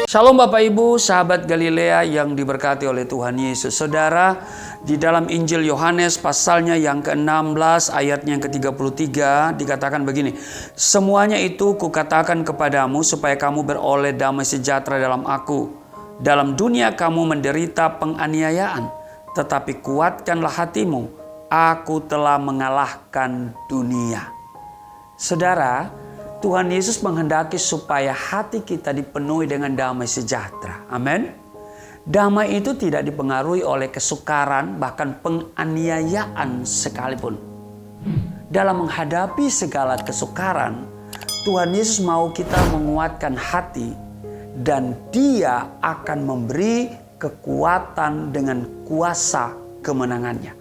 Shalom Bapak Ibu, sahabat Galilea yang diberkati oleh Tuhan Yesus. Saudara, di dalam Injil Yohanes pasalnya yang ke-16 ayatnya yang ke-33 dikatakan begini. Semuanya itu kukatakan kepadamu supaya kamu beroleh damai sejahtera dalam aku. Dalam dunia kamu menderita penganiayaan, tetapi kuatkanlah hatimu. Aku telah mengalahkan dunia. Saudara, Tuhan Yesus menghendaki supaya hati kita dipenuhi dengan damai sejahtera. Amin. Damai itu tidak dipengaruhi oleh kesukaran, bahkan penganiayaan sekalipun. Dalam menghadapi segala kesukaran, Tuhan Yesus mau kita menguatkan hati dan Dia akan memberi kekuatan dengan kuasa kemenangannya.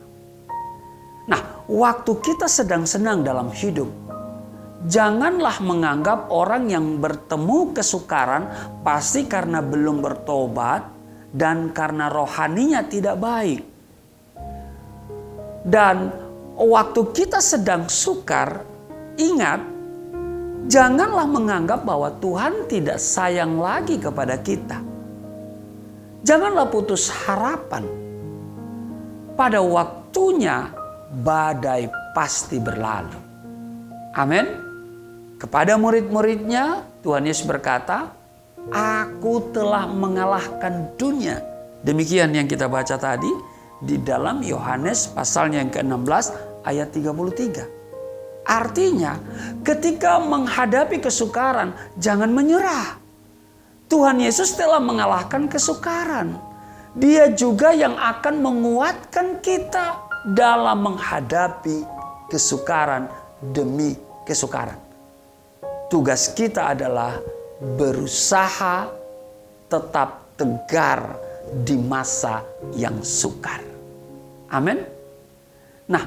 Nah, waktu kita sedang senang dalam hidup, janganlah menganggap orang yang bertemu kesukaran pasti karena belum bertobat dan karena rohaninya tidak baik. Dan waktu kita sedang sukar, ingat, janganlah menganggap bahwa Tuhan tidak sayang lagi kepada kita. Janganlah putus harapan. Pada waktunya badai pasti berlalu. Amin. Kepada murid-muridnya, Tuhan Yesus berkata, Aku telah mengalahkan dunia. Demikian yang kita baca tadi di dalam Yohanes pasalnya yang ke-16 ayat 33. Artinya, ketika menghadapi kesukaran, jangan menyerah. Tuhan Yesus telah mengalahkan kesukaran. Dia juga yang akan menguatkan kita dalam menghadapi kesukaran demi kesukaran. Tugas kita adalah berusaha tetap tegar di masa yang sukar. Amin. Nah,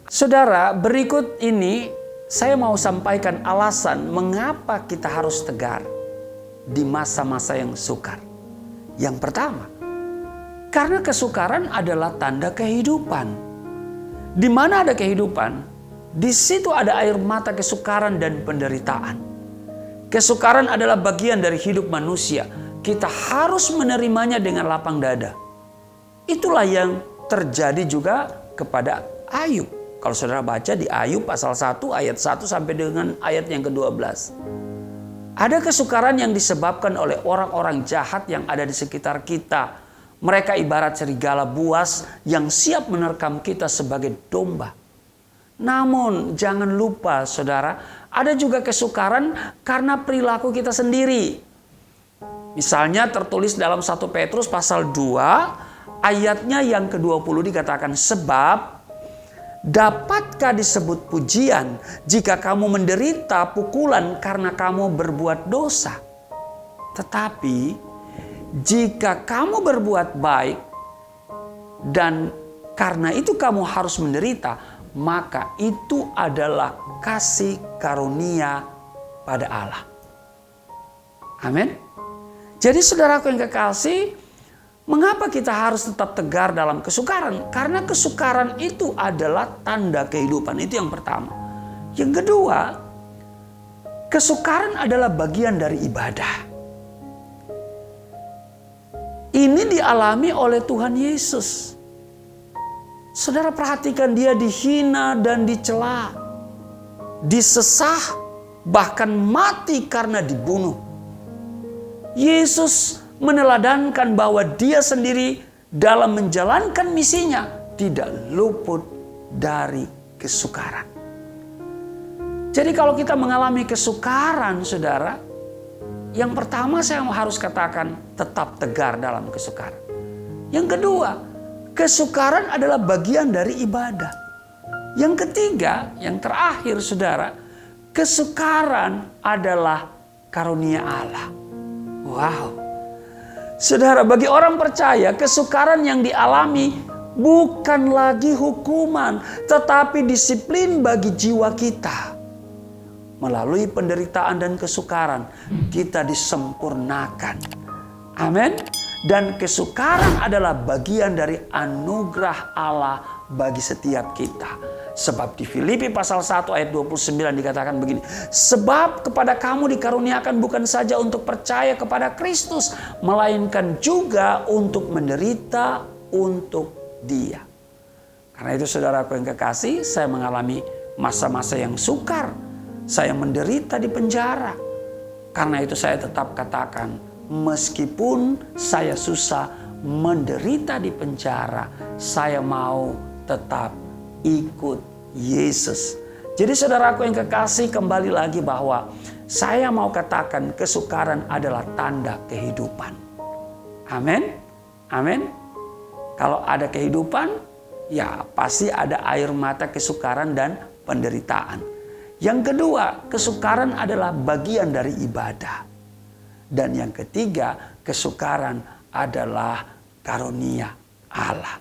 saudara, berikut ini saya mau sampaikan alasan mengapa kita harus tegar di masa-masa yang sukar. Yang pertama, karena kesukaran adalah tanda kehidupan. Di mana ada kehidupan, di situ ada air mata kesukaran dan penderitaan. Kesukaran adalah bagian dari hidup manusia. Kita harus menerimanya dengan lapang dada. Itulah yang terjadi juga kepada Ayub. Kalau saudara baca di Ayub pasal 1 ayat 1 sampai dengan ayat yang ke-12. Ada kesukaran yang disebabkan oleh orang-orang jahat yang ada di sekitar kita. Mereka ibarat serigala buas yang siap menerkam kita sebagai domba. Namun jangan lupa saudara, ada juga kesukaran karena perilaku kita sendiri. Misalnya tertulis dalam 1 Petrus pasal 2 ayatnya yang ke-20 dikatakan, sebab dapatkah disebut pujian jika kamu menderita pukulan karena kamu berbuat dosa? Tetapi jika kamu berbuat baik dan karena itu kamu harus menderita, maka itu adalah kasih karunia pada Allah. Amin. Jadi saudaraku yang kekasih, mengapa kita harus tetap tegar dalam kesukaran? Karena kesukaran itu adalah tanda kehidupan. Itu yang pertama. Yang kedua, kesukaran adalah bagian dari ibadah. Ini dialami oleh Tuhan Yesus. Saudara perhatikan, dia dihina dan dicela, disesah, bahkan mati karena dibunuh. Yesus meneladankan bahwa dia sendiri dalam menjalankan misinya tidak luput dari kesukaran. Jadi kalau kita mengalami kesukaran, saudara, yang pertama saya harus katakan tetap tegar dalam kesukaran. Yang kedua, kesukaran adalah bagian dari ibadah. Yang ketiga, yang terakhir saudara, kesukaran adalah karunia Allah. Wow. Saudara, bagi orang percaya, kesukaran yang dialami bukan lagi hukuman, tetapi disiplin bagi jiwa kita. Melalui penderitaan dan kesukaran, kita disempurnakan. Amin. Dan kesukaran adalah bagian dari anugerah Allah bagi setiap kita. Sebab di Filipi pasal 1 ayat 29 dikatakan begini. Sebab kepada kamu dikaruniakan bukan saja untuk percaya kepada Kristus, melainkan juga untuk menderita untuk Dia. Karena itu saudaraku yang kekasih, saya mengalami masa-masa yang sukar. Saya menderita di penjara. Karena itu saya tetap katakan, meskipun saya susah menderita di penjara, saya mau tetap ikut Yesus. Jadi saudaraku yang kekasih, kembali lagi bahwa saya mau katakan kesukaran adalah tanda kehidupan. Amin. Amin. Kalau ada kehidupan, ya pasti ada air mata kesukaran dan penderitaan. Yang kedua, kesukaran adalah bagian dari ibadah. Dan yang ketiga, kesukaran adalah karunia Allah.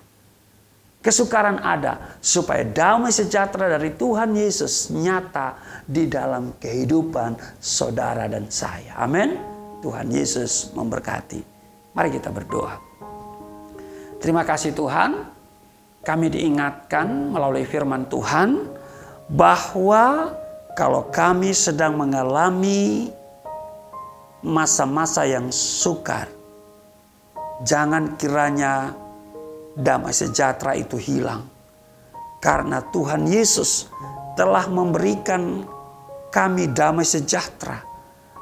Kesukaran ada supaya damai sejahtera dari Tuhan Yesus nyata di dalam kehidupan saudara dan saya. Amin. Tuhan Yesus memberkati. Mari kita berdoa. Terima kasih Tuhan. Kami diingatkan melalui firman Tuhan bahwa kalau kami sedang mengalami masa-masa yang sukar, jangan kiranya damai sejahtera itu hilang. Karena Tuhan Yesus telah memberikan kami damai sejahtera.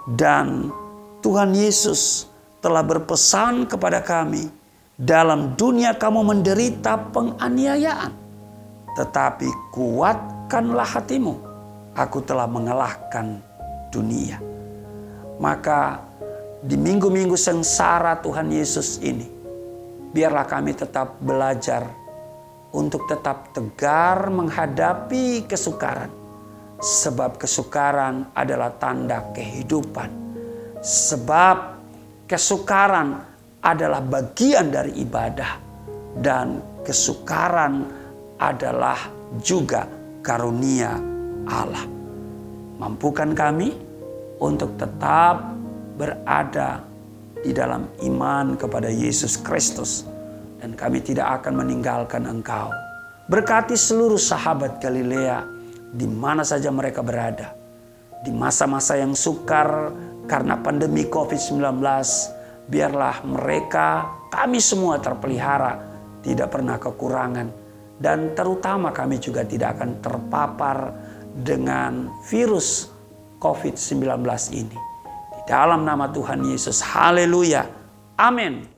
Dan Tuhan Yesus telah berpesan kepada kami, dalam dunia kamu menderita penganiayaan, tetapi kuatkanlah hatimu. Aku telah mengalahkan dunia. Maka di minggu-minggu sengsara Tuhan Yesus ini, biarlah kami tetap belajar untuk tetap tegar menghadapi kesukaran. Sebab kesukaran adalah tanda kehidupan. Sebab kesukaran adalah bagian dari ibadah. Dan kesukaran adalah juga karunia Allah. Mampukan kami untuk tetap berada di dalam iman kepada Yesus Kristus. Dan kami tidak akan meninggalkan Engkau. Berkati seluruh sahabat Galilea di mana saja mereka berada. Di masa-masa yang sukar karena pandemi COVID-19, biarlah mereka, kami semua terpelihara, tidak pernah kekurangan. Dan terutama kami juga tidak akan terpapar dengan virus COVID-19 ini. Di dalam nama Tuhan Yesus, haleluya, amin.